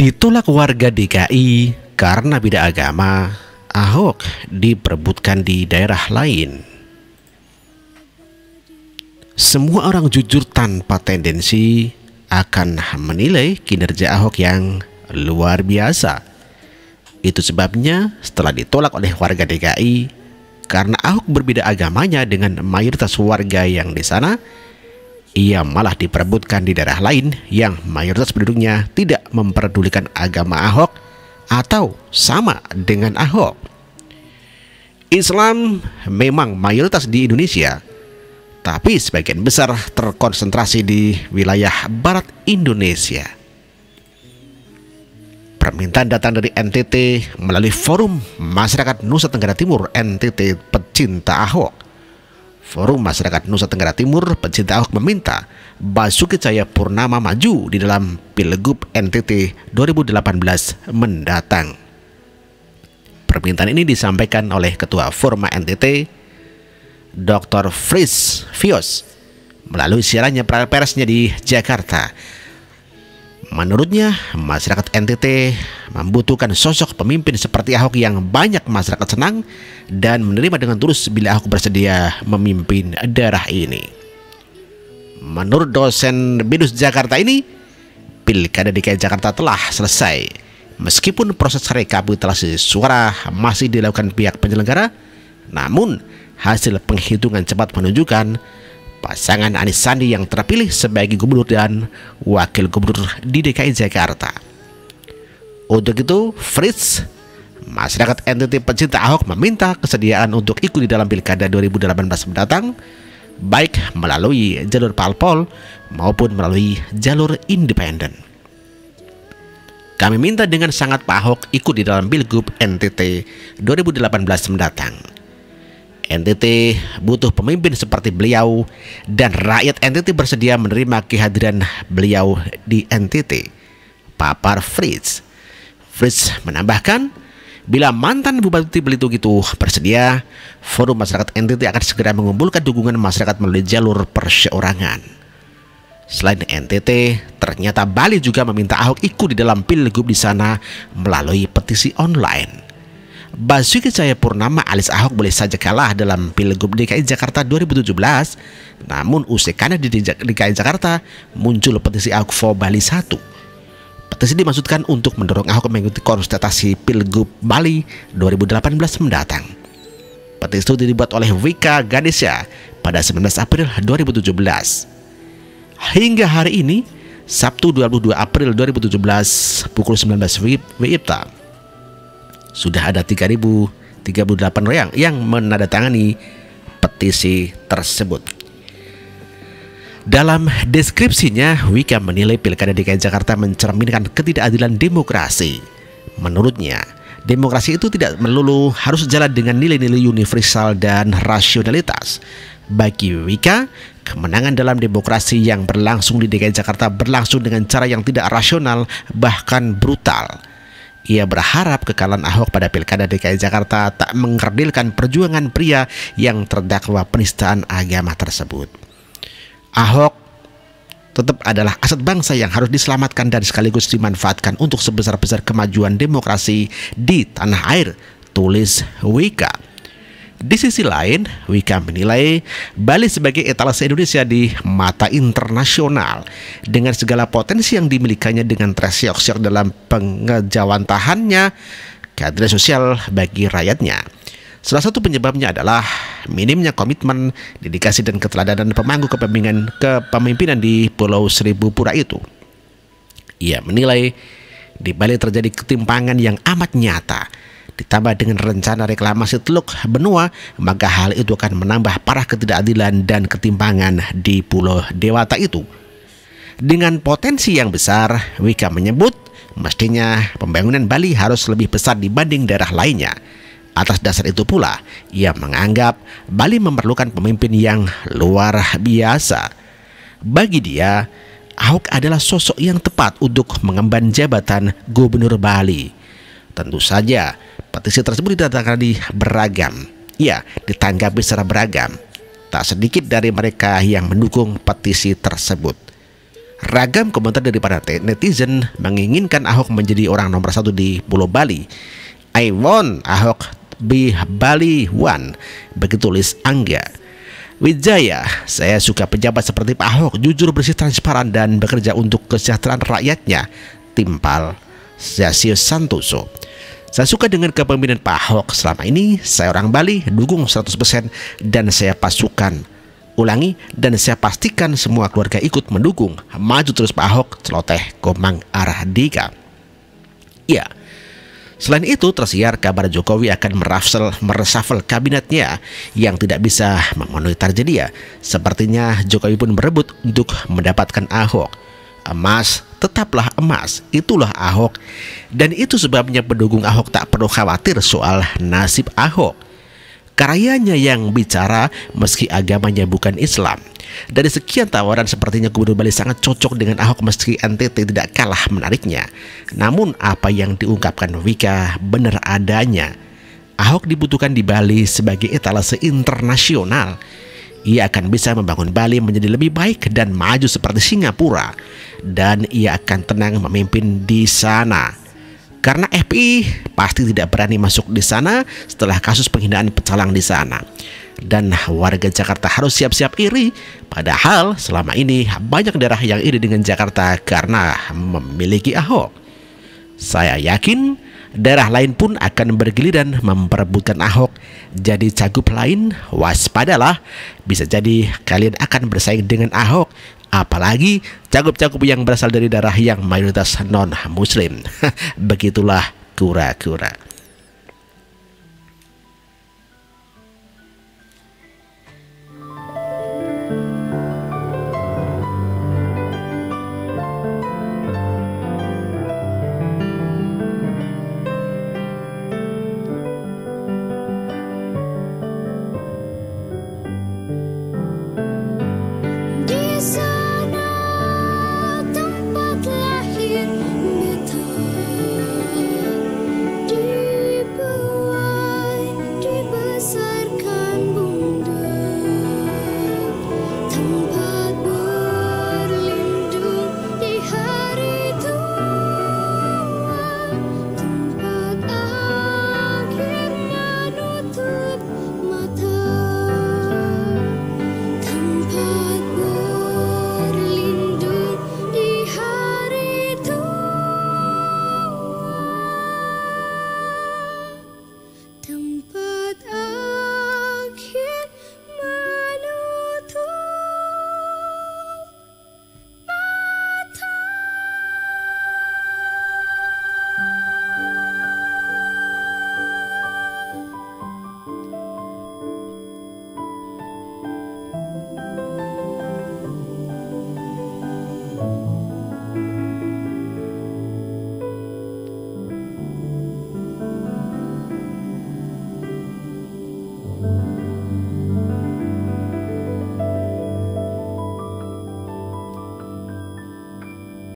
Ditolak warga DKI karena beda agama, Ahok diperebutkan di daerah lain. Semua orang jujur tanpa tendensi akan menilai kinerja Ahok yang luar biasa. Itu sebabnya setelah ditolak oleh warga DKI karena Ahok berbeda agamanya dengan mayoritas warga yang di sana, ia malah diperebutkan di daerah lain yang mayoritas penduduknya tidak memperdulikan agama Ahok atau sama dengan Ahok. Islam memang mayoritas di Indonesia, tapi sebagian besar terkonsentrasi di wilayah barat Indonesia. Permintaan datang dari NTT melalui Forum Masyarakat Nusa Tenggara Timur NTT Pecinta Ahok. Forum Masyarakat Nusa Tenggara Timur Pecinta Ahok meminta Basuki Cahayapurnama maju di dalam Pilgub NTT 2018 mendatang. Permintaan ini disampaikan oleh Ketua Forum NTT, Dr. Fritz Fios, melalui siarannya persnya di Jakarta. Menurutnya, masyarakat NTT membutuhkan sosok pemimpin seperti Ahok yang banyak masyarakat senang dan menerima dengan tulus bila Ahok bersedia memimpin daerah ini. Menurut dosen BINUS Jakarta ini, Pilkada DKI Jakarta telah selesai. Meskipun proses rekapitulasi suara masih dilakukan pihak penyelenggara, namun hasil penghitungan cepat menunjukkan pasangan Anies Sandi yang terpilih sebagai gubernur dan wakil gubernur di DKI Jakarta. Untuk itu, Fritz, masyarakat NTT Pecinta Ahok meminta kesediaan untuk ikut di dalam Pilkada 2018 mendatang, baik melalui jalur parpol maupun melalui jalur independen. Kami minta dengan sangat Pak Ahok ikut di dalam Pilgub NTT 2018 mendatang. NTT butuh pemimpin seperti beliau dan rakyat NTT bersedia menerima kehadiran beliau di NTT, papar Fritz. Fritz menambahkan, bila mantan Bupati Belitung itu bersedia, Forum Masyarakat NTT akan segera mengumpulkan dukungan masyarakat melalui jalur perseorangan. Selain NTT, ternyata Bali juga meminta Ahok ikut di dalam Pilgub di sana melalui petisi online. Basuki Cahayapurnama alias Ahok boleh saja kalah dalam Pilgub DKI Jakarta 2017, namun usai kalah di DKI Jakarta muncul petisi Ahok for Bali 1. Petisi dimaksudkan untuk mendorong Ahok mengikuti kontestasi Pilgub Bali 2018 mendatang. Petisi itu dibuat oleh Wika Ganesha pada 19 April 2017. Hingga hari ini, Sabtu 22 April 2017 pukul 19 WIB, sudah ada 3.038 orang yang menandatangani petisi tersebut. Dalam deskripsinya, Wika menilai Pilkada DKI Jakarta mencerminkan ketidakadilan demokrasi. Menurutnya, demokrasi itu tidak melulu harus jalan dengan nilai-nilai universal dan rasionalitas. Bagi Wika, kemenangan dalam demokrasi yang berlangsung di DKI Jakarta berlangsung dengan cara yang tidak rasional, bahkan brutal. Ia berharap kekalahan Ahok pada Pilkada DKI Jakarta tak mengkerdilkan perjuangan pria yang terdakwa penistaan agama tersebut. Ahok tetap adalah aset bangsa yang harus diselamatkan dan sekaligus dimanfaatkan untuk sebesar-besar kemajuan demokrasi di tanah air, tulis Wika. Di sisi lain, Wika menilai Bali sebagai etalase Indonesia di mata internasional dengan segala potensi yang dimilikannya dengan tresyok-syok dalam pengejawantahannya keadilan sosial bagi rakyatnya. Salah satu penyebabnya adalah minimnya komitmen, dedikasi dan keteladanan pemangku kepemimpinan di Pulau Seribu Pura itu. Ia menilai di Bali terjadi ketimpangan yang amat nyata. Ditambah dengan rencana reklamasi Teluk Benua, maka hal itu akan menambah parah ketidakadilan dan ketimpangan di Pulau Dewata itu. Dengan potensi yang besar, Wika menyebut mestinya pembangunan Bali harus lebih besar dibanding daerah lainnya. Atas dasar itu pula, ia menganggap Bali memerlukan pemimpin yang luar biasa. Bagi dia, Ahok adalah sosok yang tepat untuk mengemban jabatan Gubernur Bali. Tentu saja, petisi tersebut ditanggapi beragam. Ya, ditanggapi secara beragam. Tak sedikit dari mereka yang mendukung petisi tersebut. Ragam komentar dari para netizen menginginkan Ahok menjadi orang nomor 1 di Pulau Bali. I want Ahok be Bali one, begitu tulis Angga Wijaya. Saya suka pejabat seperti Pak Ahok, jujur, bersih, transparan, dan bekerja untuk kesejahteraan rakyatnya. Timpal Zasius Santoso. Saya suka dengan kepemimpinan Pak Ahok selama ini. Saya orang Bali, dukung 100%, dan saya dan saya pastikan semua keluarga ikut mendukung. Maju terus Pak Ahok, celoteh Komang Ardika. Ya, selain itu tersiar kabar Jokowi akan meresafel kabinetnya yang tidak bisa memenuhi target dia. Sepertinya Jokowi pun berebut untuk mendapatkan Ahok. Emas tetaplah emas, itulah Ahok. Dan itu sebabnya pendukung Ahok tak perlu khawatir soal nasib Ahok. Karyanya yang bicara meski agamanya bukan Islam. Dari sekian tawaran, sepertinya Gubernur Bali sangat cocok dengan Ahok meski NTT tidak kalah menariknya. Namun apa yang diungkapkan Wika benar adanya. Ahok dibutuhkan di Bali sebagai etalase internasional. Ia akan bisa membangun Bali menjadi lebih baik dan maju seperti Singapura. Dan ia akan tenang memimpin di sana. Karena FPI pasti tidak berani masuk di sana setelah kasus penghinaan pecalang di sana. Dan warga Jakarta harus siap-siap iri. Padahal selama ini banyak daerah yang iri dengan Jakarta karena memiliki Ahok. Saya yakin daerah lain pun akan bergiliran memperebutkan Ahok. Jadi cagup lain, waspadalah. Bisa jadi kalian akan bersaing dengan Ahok. Apalagi cagup-cagup yang berasal dari daerah yang mayoritas non-muslim. Begitulah kura-kura.